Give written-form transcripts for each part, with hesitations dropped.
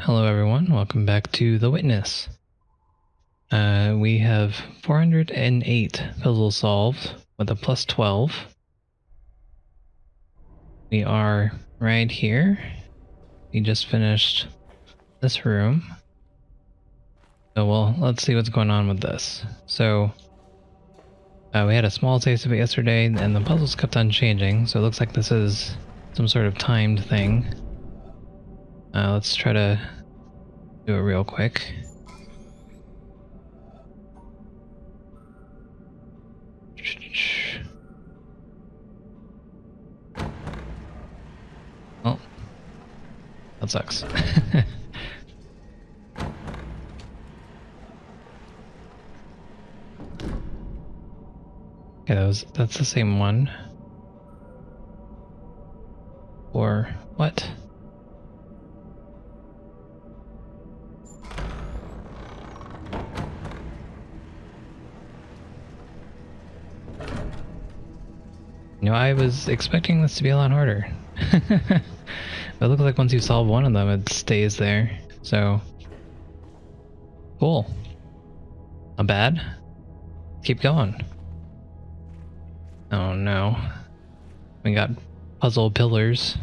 Hello everyone, welcome back to The Witness. We have 408 puzzles solved with a plus 12. We are right here. We just finished this room. So well, let's see what's going on with this. So we had a small taste of it yesterday and the puzzles kept on changing, so it looks like this is some sort of timed thing. Let's try to do it real quick. Oh, that sucks. Okay, that's the same one. Or what? You know, I was expecting this to be a lot harder. But it looks like once you solve one of them, it stays there. So, cool. Not bad. Keep going. Oh no. We got puzzle pillars.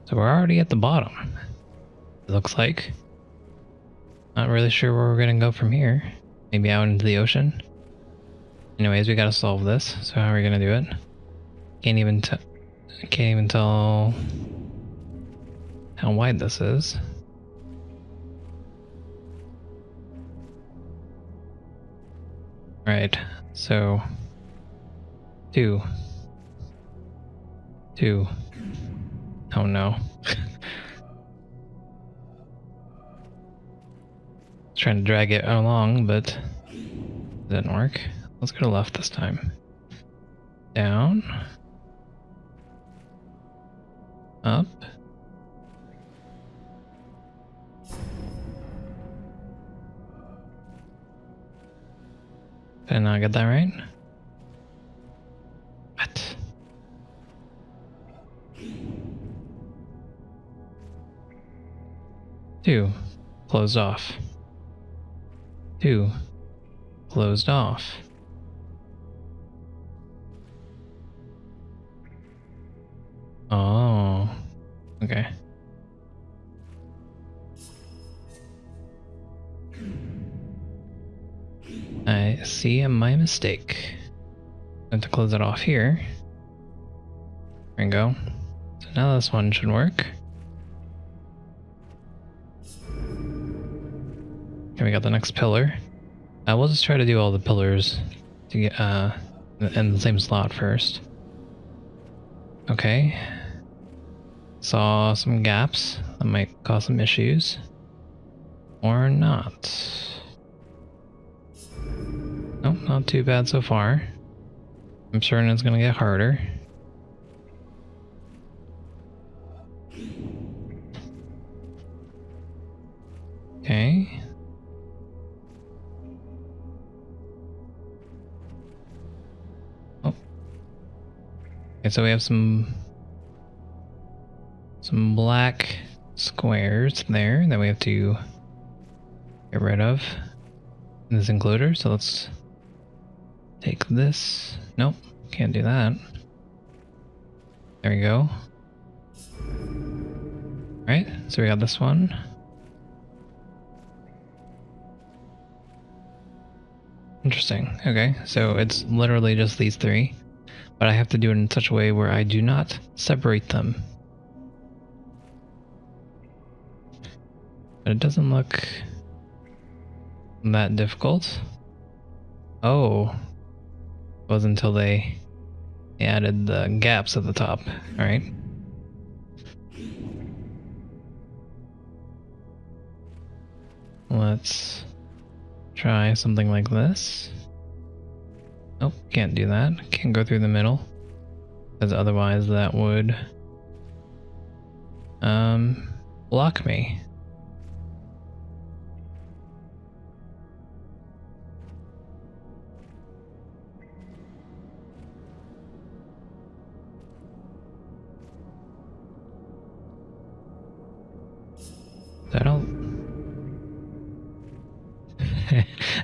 So we're already at the bottom. It looks like. Not really sure where we're gonna go from here. Maybe out into the ocean. Anyways, we gotta solve this. So how are we gonna do it? Can't even tell how wide this is. Right, so 2. Oh no. Trying to drag it along, but it didn't work. Let's go to left this time. Down. Up. Did I not get that right? What? Two. Closed off. 2. Closed off. Oh. Okay. I see my mistake. I have to close it off here. There we go. So now this one should work. Okay, we got the next pillar. We'll just try to do all the pillars to get in the same slot first. Okay. Saw some gaps that might cause some issues. Or not. Nope, not too bad so far. I'm certain it's gonna get harder. Okay. Oh. Okay, so we have some black squares there that we have to get rid of in this includer. So let's take this. Nope, can't do that. There we go. Right, so we got this one. Interesting. Okay, so it's literally just these 3, but I have to do it in such a way where I do not separate them. But it doesn't look that difficult. Oh, it was until they added the gaps at the top. All right. Let's try something like this. Nope, can't do that. Can't go through the middle, because otherwise that would block me.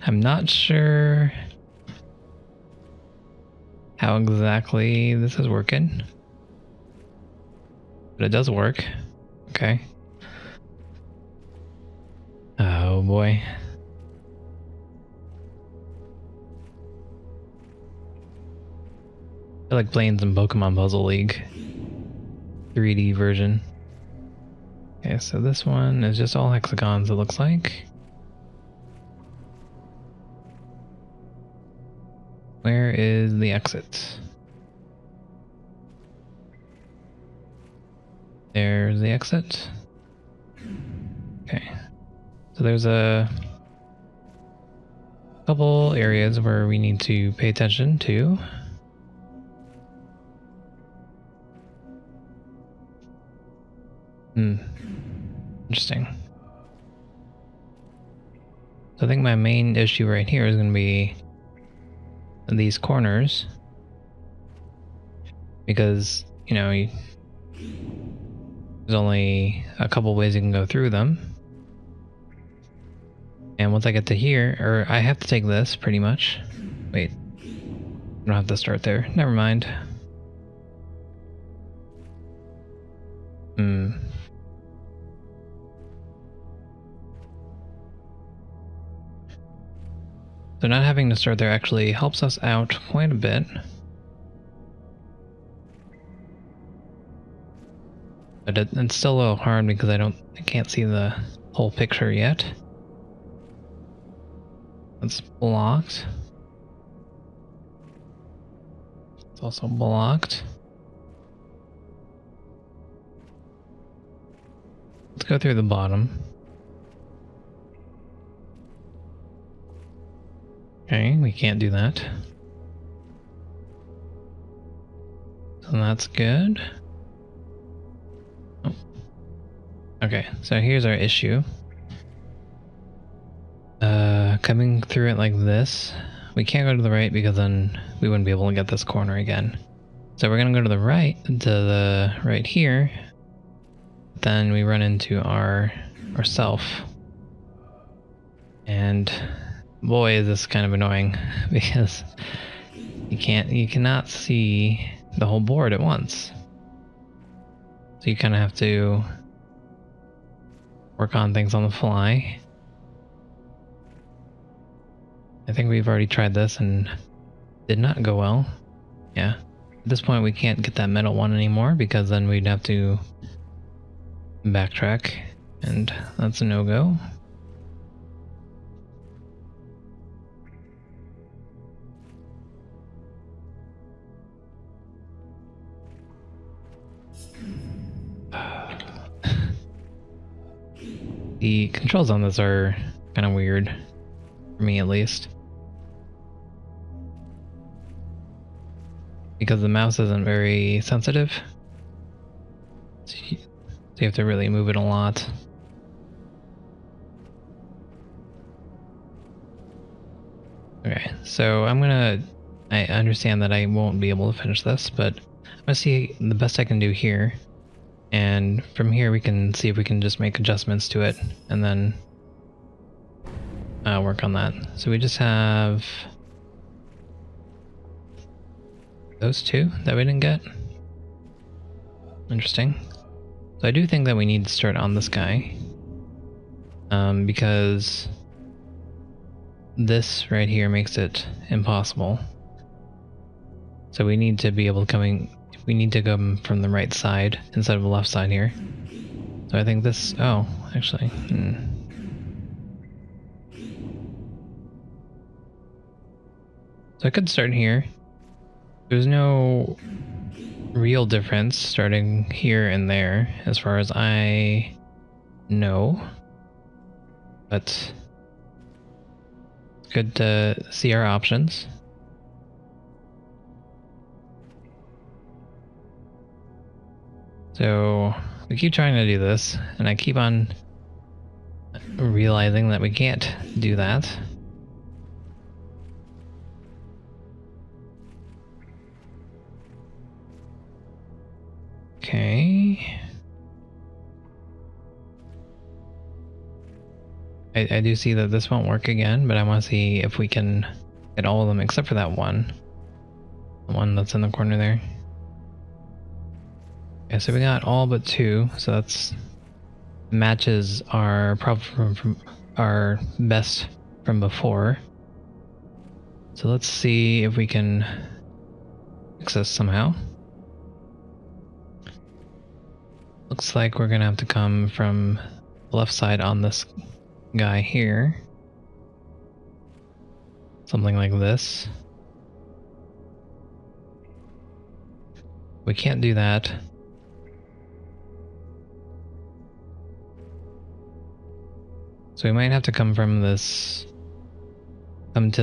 I'm not sure how exactly this is working, but it does work. Okay. Oh boy. I feel like playing some Pokemon Puzzle League 3D version. Okay, so this one is just all hexagons, it looks like. Where is the exit? There's the exit. Okay. So there's a couple areas where we need to pay attention to. Interesting. So I think my main issue right here is going to be these corners. Because, you know, there's only a couple ways you can go through them. And once I get to here, or I have to take this pretty much. Wait, I don't have to start there. Never mind. So not having to start there actually helps us out quite a bit. But it's still a little hard because I can't see the whole picture yet. It's blocked. It's also blocked. Let's go through the bottom. Okay, we can't do that. So that's good. Oh. Okay, so here's our issue. Coming through it like this, we can't go to the right because then we wouldn't be able to get this corner again. So we're gonna go to the right here. Then we run into our self. And boy, is this kind of annoying because you cannot see the whole board at once. So you kind of have to work on things on the fly. I think we've already tried this and did not go well. Yeah. At this point we can't get that middle one anymore because then we'd have to backtrack and that's a no-go. The controls on this are kind of weird, for me at least. Because the mouse isn't very sensitive. So you have to really move it a lot. Okay, so I understand that I won't be able to finish this, but I'm gonna see the best I can do here. And from here we can see if we can just make adjustments to it and then work on that. So we just have those two that we didn't get. Interesting. So I do think that we need to start on this guy. Because this right here makes it impossible. So we need to be able to we need to go from the right side instead of the left side here. So I think this, oh, actually, So I could start here. There's no real difference starting here and there as far as I know. But it's good to see our options. So we keep trying to do this, and I keep on realizing that we can't do that. Okay. I do see that this won't work again, but I want to see if we can get all of them except for that one. The one that's in the corner there. Okay, so we got all but 2, so that's matches our problem from our best from before. So let's see if we can fix this somehow. Looks like we're gonna have to come from the left side on this guy here. Something like this. We can't do that. So we might have to come to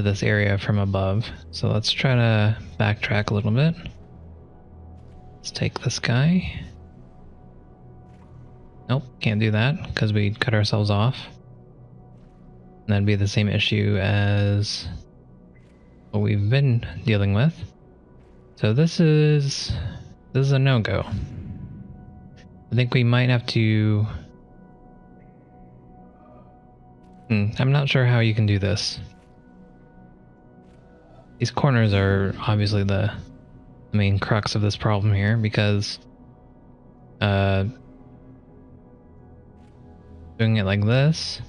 this area from above. So let's try to backtrack a little bit. Let's take this guy. Nope, can't do that because we cut ourselves off. And that'd be the same issue as what we've been dealing with. So this is a no-go. I think we might have to... I'm not sure how you can do this. These corners are obviously the main crux of this problem here, because doing it like this,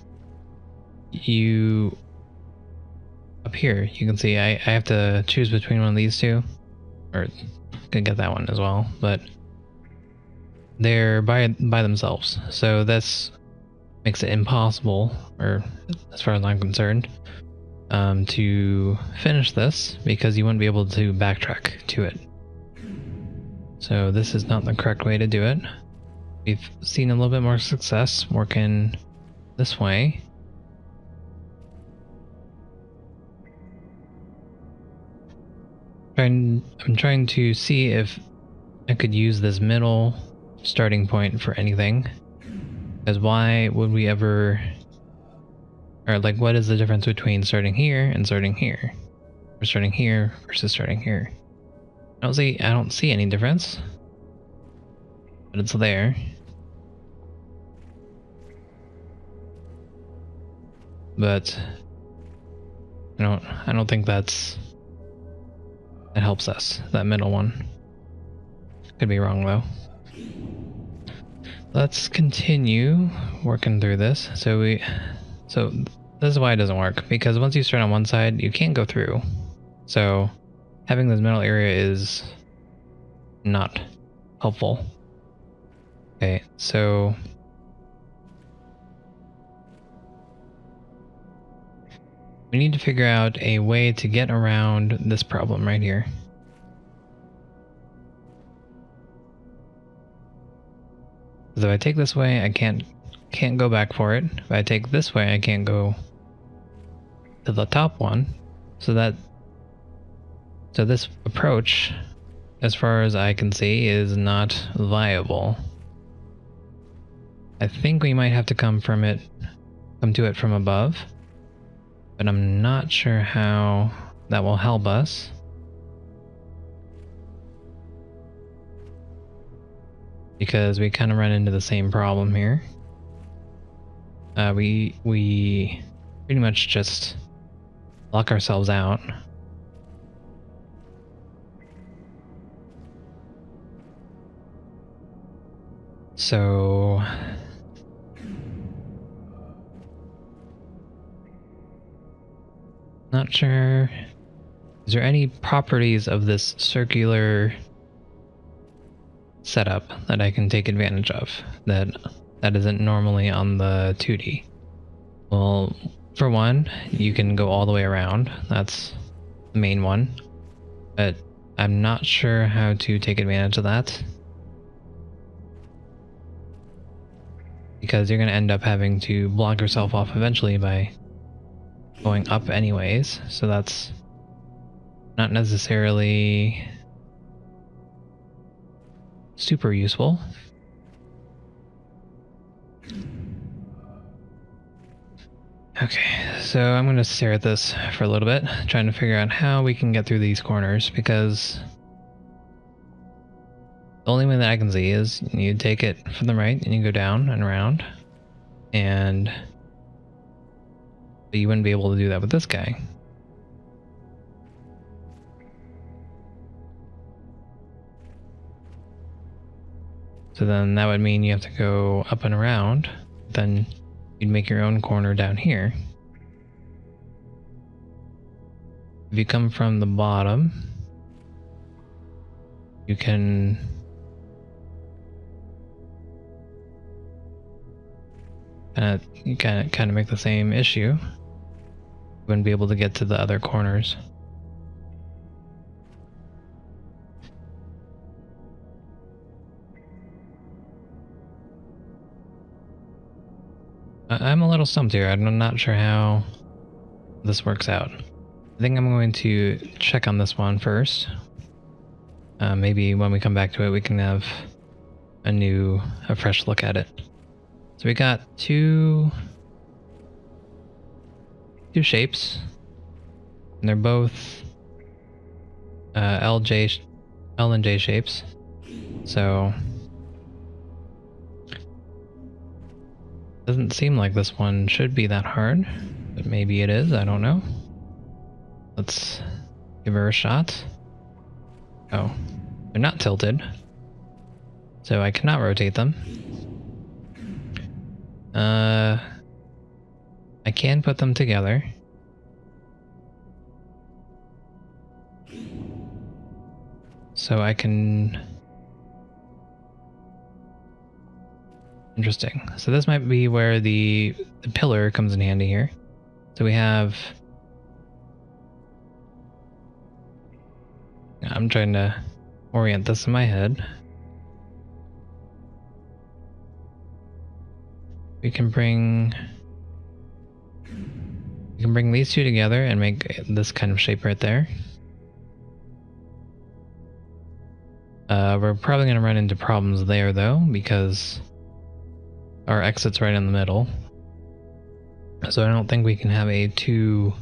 up here you can see I have to choose between one of these two, or could get that one as well, but they're by themselves, so this makes it impossible, or as far as I'm concerned, to finish this, because you wouldn't be able to backtrack to it. So this is not the correct way to do it. We've seen a little bit more success working this way. I'm trying to see if I could use this middle starting point for anything. Because why would we ever... Or like, what is the difference between starting here and starting here? Or starting here versus starting here? I don't see any difference. But it's there. But I don't think that helps us, that middle one. Could be wrong though. Let's continue working through this. So this is why it doesn't work, because once you start on one side, you can't go through. So having this middle area is not helpful. Okay, so we need to figure out a way to get around this problem right here. Because if I take this way, I can't go back for it. If I take this way, I can't go to the top one. So this approach, as far as I can see, is not viable. I think we might have to come to it from above, but I'm not sure how that will help us. Because we kind of run into the same problem here. We pretty much just lock ourselves out. So not sure. Is there any properties of this circular setup that I can take advantage of that isn't normally on the 2D? Well, for one, you can go all the way around. That's the main one. But I'm not sure how to take advantage of that, because you're going to end up having to block yourself off eventually by going up anyways. So that's not necessarily super useful. Okay, so I'm going to stare at this for a little bit, trying to figure out how we can get through these corners, because the only way that I can see is you take it from the right and you go down and around, and But you wouldn't be able to do that with this guy. So then that would mean you have to go up and around. Then you'd make your own corner down here. If you come from the bottom, you can kind of make the same issue. You wouldn't be able to get to the other corners. I'm a little stumped here. I'm not sure how this works out. I think I'm going to check on this one first. Maybe when we come back to it, we can have a fresh look at it. So we got two shapes, and they're both L and J shapes. So doesn't seem like this one should be that hard, but maybe it is. I don't know. Let's give her a shot. Oh, they're not tilted, so I cannot rotate them. I can put them together. So I can... Interesting. So this might be where the pillar comes in handy here. So we have... I'm trying to orient this in my head. We can bring these two together and make this kind of shape right there. We're probably going to run into problems there though, because our exit's right in the middle. So I don't think we can have a two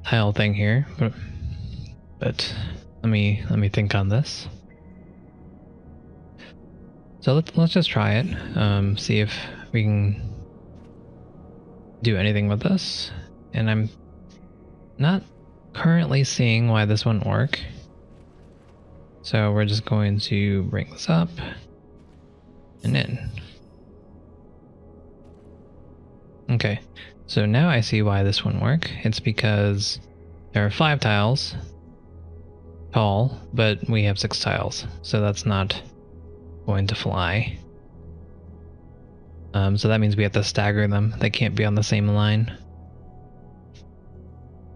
tile thing here. But let me think on this. So let's just try it. See if we can do anything with this. And I'm not currently seeing why this wouldn't work. So we're just going to bring this up and in. Okay, so now I see why this wouldn't work. It's because there are 5 tiles tall, but we have 6 tiles. So that's not going to fly. So that means we have to stagger them. They can't be on the same line.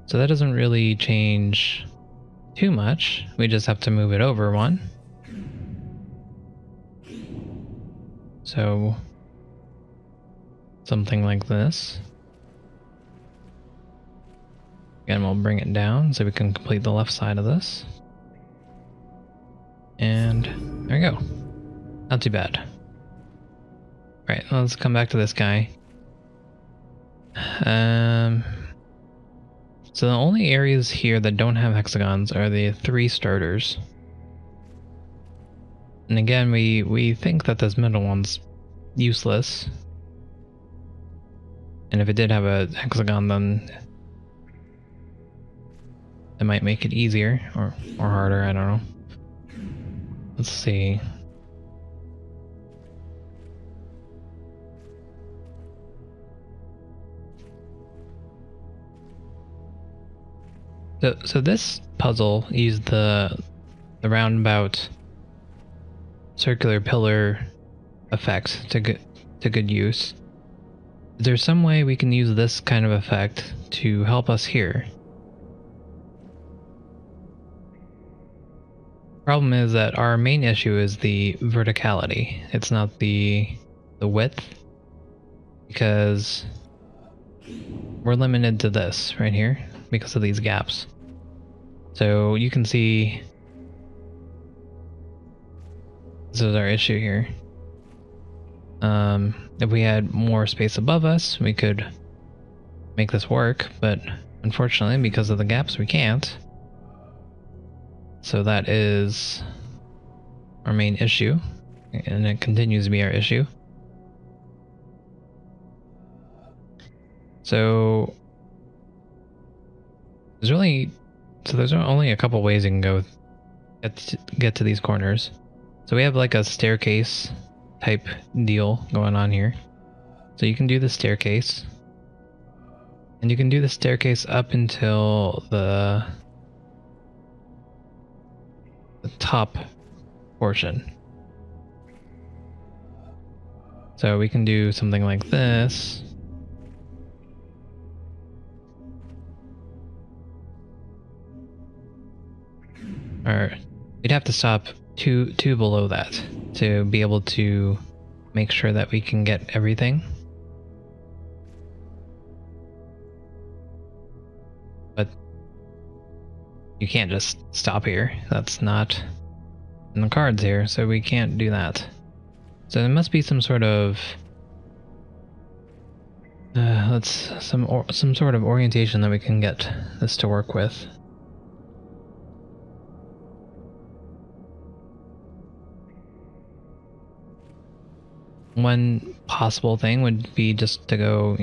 So that doesn't really change too much. We just have to move it over one. So something like this. Again, we'll bring it down so we can complete the left side of this. And there we go. Not too bad. Right, let's come back to this guy. So the only areas here that don't have hexagons are the 3 starters. And again, we think that this middle one's useless. And if it did have a hexagon, then it might make it easier or harder, I don't know. Let's see. So this puzzle used the roundabout circular pillar effect to good use. Is there some way we can use this kind of effect to help us here? Problem is that our main issue is the verticality. It's not the width, because we're limited to this right here because of these gaps. So you can see this is our issue here. If we had more space above us, we could make this work, but unfortunately, because of the gaps, we can't. So that is our main issue. and it continues to be our issue. So there's only a couple ways you can go get to these corners. So we have like a staircase type deal going on here. So you can do the staircase, and you can do the staircase up until the top portion. So we can do something like this. Or we'd have to stop two below that to be able to make sure that we can get everything. But you can't just stop here. That's not in the cards here, so we can't do that. So there must be some sort of some sort of orientation that we can get this to work with. One possible thing would be just to go,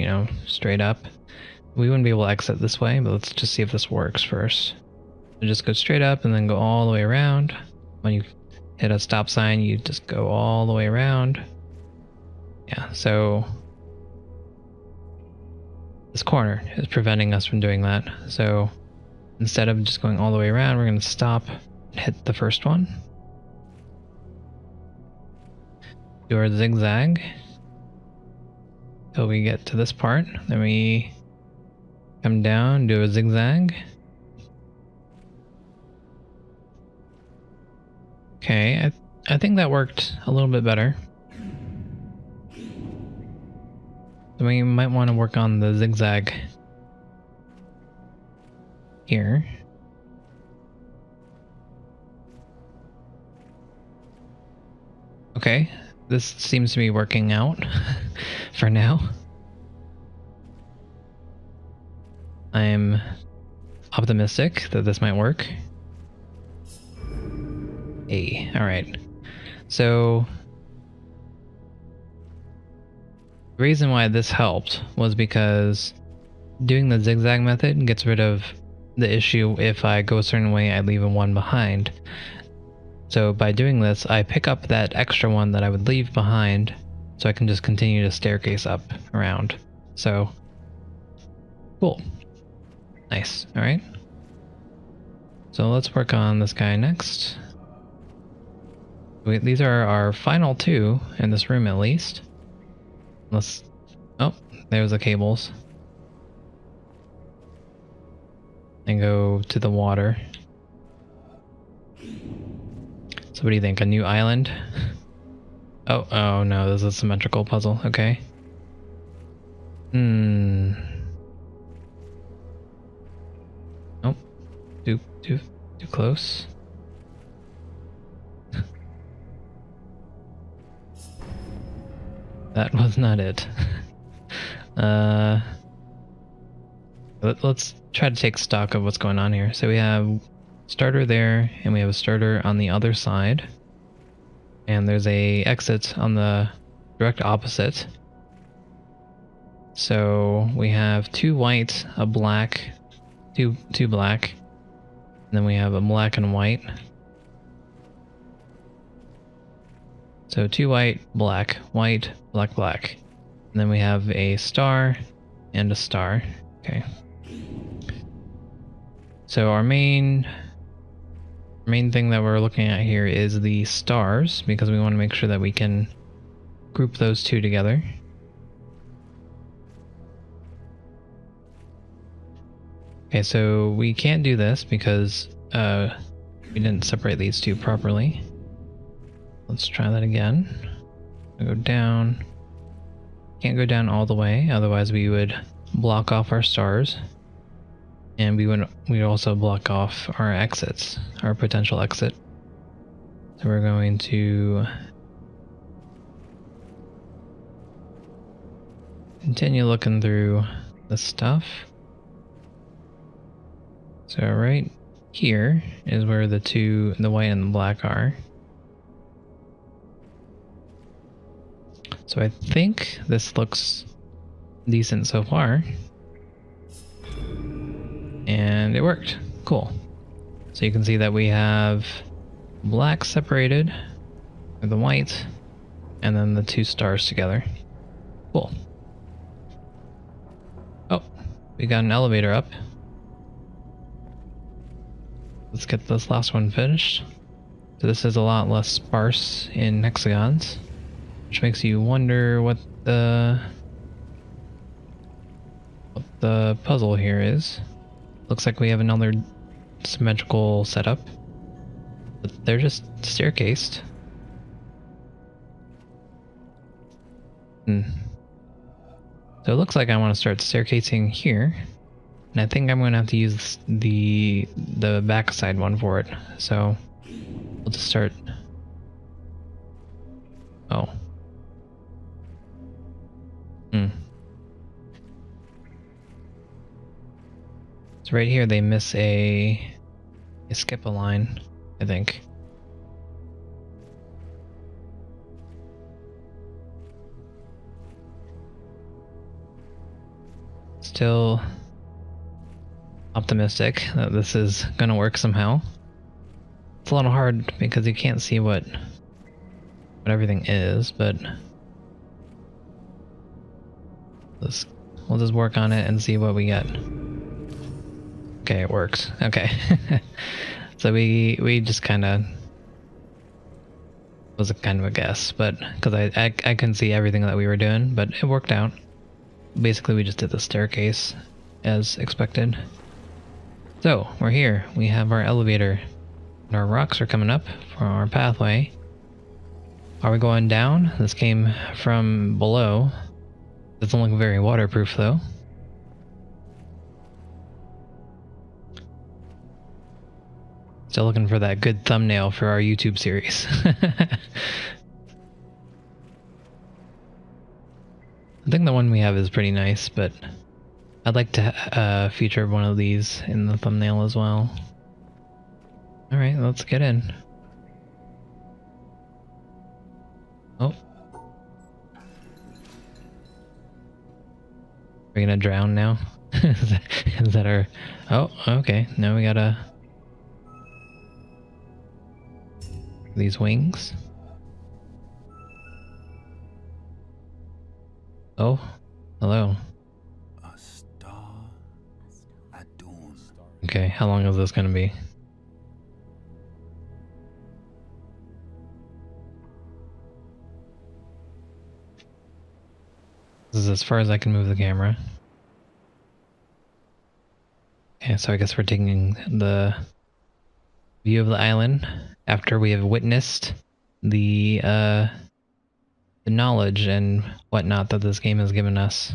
straight up. We wouldn't be able to exit this way, but let's just see if this works first. So just go straight up and then go all the way around. When you hit a stop sign, you just go all the way around. Yeah, so this corner is preventing us from doing that. So instead of just going all the way around, we're going to stop and hit the first one. Do our zigzag till we get to this part. Then we come down, do a zigzag. Okay, I think that worked a little bit better. So we might want to work on the zigzag here. Okay, this seems to be working out for now. I'm optimistic that this might work. Hey, alright. So the reason why this helped was because doing the zigzag method gets rid of the issue if I go a certain way, I leave a one behind. So by doing this, I pick up that extra one that I would leave behind, so I can just continue to staircase up around. So, cool. Nice, alright. So let's work on this guy next. These are our final two in this room at least. Oh, there's the cables. And go to the water. So what do you think? A new island? Oh no, this is a symmetrical puzzle. Okay. Nope. Too close. That was not it. Let's try to take stock of what's going on here. So we have starter there, and we have a starter on the other side. And there's a exit on the direct opposite. So we have two white, a black, two black, and then we have a black and white. So two white, black, black. And then we have a star and a star. Okay. So our main thing that we're looking at here is the stars, because we want to make sure that we can group those two together. Okay, so we can't do this because we didn't separate these two properly. Let's try that again. Go down. Can't go down all the way, otherwise we would block off our stars. And we'd also block off our exits, our potential exit. So we're going to continue looking through the stuff. So right here is where the white and the black are. So I think this looks decent so far. And it worked. Cool. So you can see that we have black separated with the white, and then the two stars together. Cool. Oh, we got an elevator up. Let's get this last one finished. So this is a lot less sparse in hexagons, which makes you wonder what the puzzle here is. Looks like we have another symmetrical setup, but they're just staircased. So it looks like I want to start staircasing here, and I think I'm going to have to use the backside one for it. So we'll just start. Oh. So right here they miss they skip a line, I think. Still optimistic that this is gonna work somehow. It's a little hard because you can't see what everything is, but we'll just work on it and see what we get. Okay, it works. Okay. So we just kind of was a kind of a guess, but because I couldn't see everything that we were doing, but it worked out. Basically, we just did the staircase as expected. So we're here. We have our elevator, and our rocks are coming up for our pathway. Are we going down? This came from below. Doesn't look very waterproof though. Still looking for that good thumbnail for our YouTube series. I think the one we have is pretty nice, but I'd like to feature one of these in the thumbnail as well. Alright, let's get in. Oh. We're gonna drown now? Is that our... Oh, okay. Now we gotta... These wings. Oh, hello. A star at dawn. Okay, how long is this gonna be? This is as far as I can move the camera. Okay, so I guess we're taking the view of the island after we have witnessed the knowledge and whatnot that this game has given us.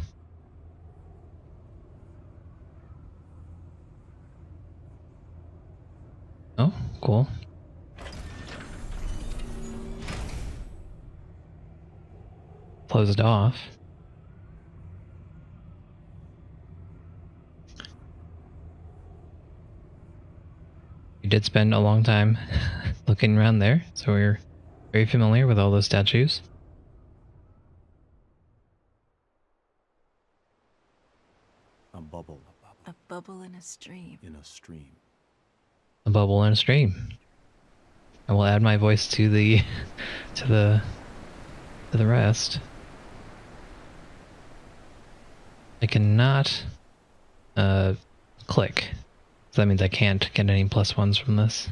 Oh, cool. Closed off. We did spend a long time looking around there, so we're very familiar with all those statues. A bubble. A bubble in a stream. In a stream. A bubble in a stream. I will add my voice to the to the rest. I cannot click. So that means I can't get any +1s from this.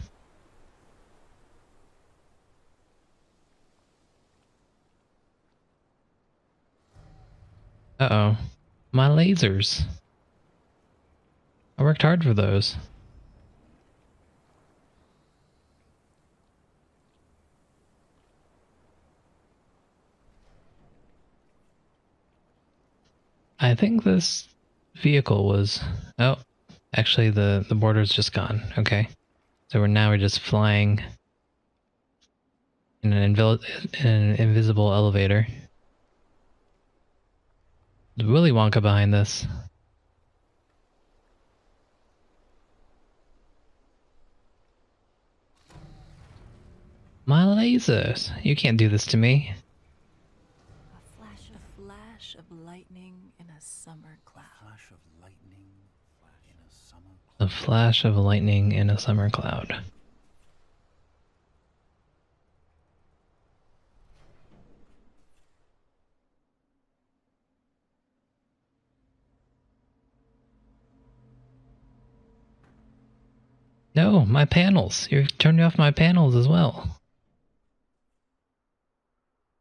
Uh-oh. My lasers. I worked hard for those. I think this vehicle was... Oh, actually the border's just gone. Okay. So we're just flying in an invisible elevator. There's Willy Wonka behind this. My lasers! You can't do this to me. A flash of lightning in a summer cloud. Flash of lightning in a summer A flash of lightning in a summer cloud. No, my panels. You're turning off my panels as well.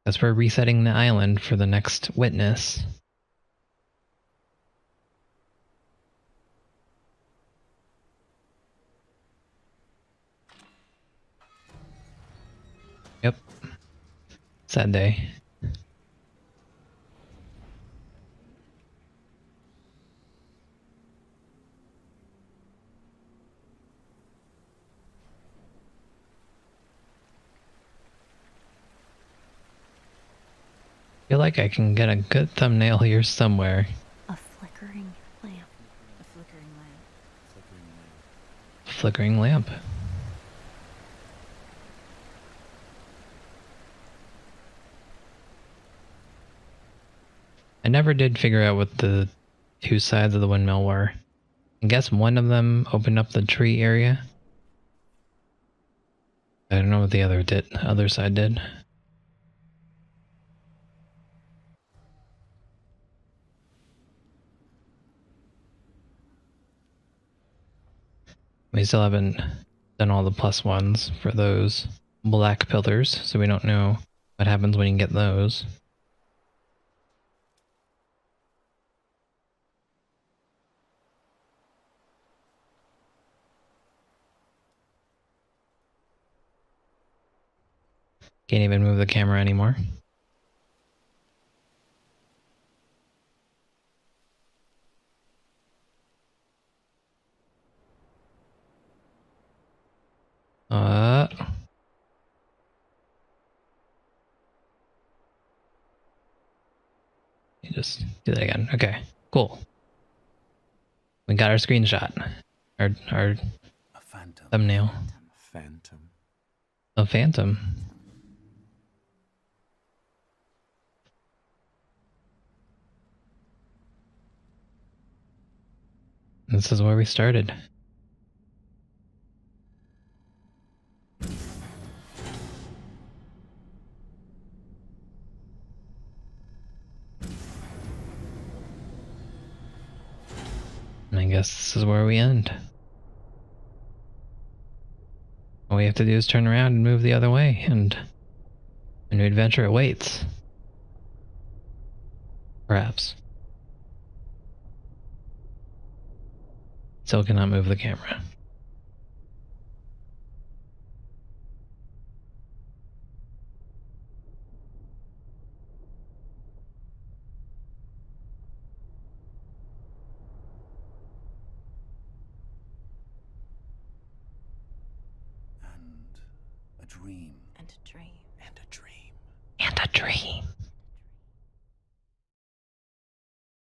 As we're resetting the island for the next witness. Yep. Sad day. Feel like I can get a good thumbnail here somewhere. A flickering lamp. A flickering lamp. Flickering lamp. I never did figure out what the two sides of the windmill were. I guess one of them opened up the tree area. I don't know what the other side did. We still haven't done all the plus ones for those black pillars, so we don't know what happens when you get those. Can't even move the camera anymore. You just do that again. Okay, cool. We got our screenshot. Our A phantom. thumbnail. Phantom. A phantom. This is where we started. And I guess this is where we end. All we have to do is turn around and move the other way, and a new adventure awaits. Perhaps. Still cannot move the camera. And a dream. And a dream. And a dream. And a dream.